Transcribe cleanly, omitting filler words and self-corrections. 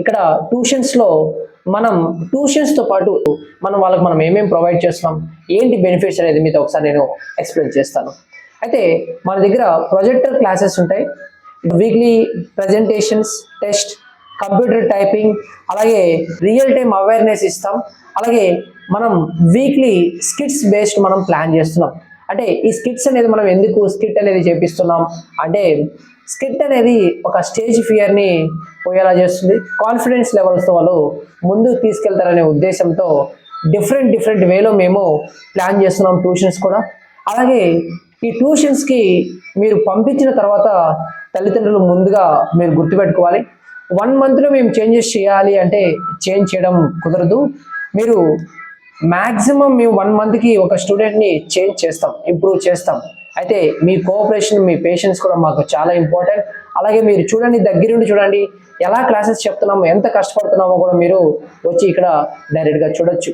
ఇక్కడ ట్యూషన్స్లో మనం ట్యూషన్స్తో పాటు వాళ్ళకి మనం ఏమేమి ప్రొవైడ్ చేస్తున్నాం, ఏంటి బెనిఫిట్స్ అనేది మీతో ఒకసారి నేను ఎక్స్ప్లెయిన్ చేస్తాను. అయితే మన దగ్గర ప్రొజెక్టర్ క్లాసెస్ ఉంటాయి, weekly presentations, test, computer typing, అలాగే రియల్ టైమ్ అవేర్నెస్ ఇస్తాం. అలాగే మనం వీక్లీ స్కిట్స్ బేస్డ్ మనం ప్లాన్ చేస్తున్నాం. అంటే ఈ స్కిట్స్ అనేది మనం ఎందుకు స్కిట్ అనేది చేపిస్తున్నాం అంటే, స్కిట్ అనేది ఒక స్టేజ్ ఫియర్ని పోయేలా చేస్తుంది, కాన్ఫిడెన్స్ లెవెల్స్తో వాళ్ళు ముందుకు తీసుకెళ్తారనే ఉద్దేశంతో డిఫరెంట్ వేలో మేము ప్లాన్ చేస్తున్నాం ట్యూషన్స్ కూడా. అలాగే ఈ ట్యూషన్స్కి మీరు పంపించిన తర్వాత తల్లిదండ్రులు ముందుగా మీరు గుర్తుపెట్టుకోవాలి, 1 monthలో మేము చేంజెస్ చేయాలి అంటే చేంజ్ చేయడం కుదరదు. మీరు మ్యాక్సిమం మేము 1 monthకి ఒక స్టూడెంట్ని చేంజ్ చేస్తాం, ఇంప్రూవ్ చేస్తాం. అయితే మీ కోఆపరేషన్, మీ పేషెన్స్ కూడా మాకు చాలా ఇంపార్టెంట్. అలాగే మీరు చూడండి, దగ్గరుండి చూడండి, ఎలా క్లాసెస్ చెప్తున్నామో, ఎంత కష్టపడుతున్నామో కూడా మీరు వచ్చి ఇక్కడ డైరెక్ట్గా చూడొచ్చు.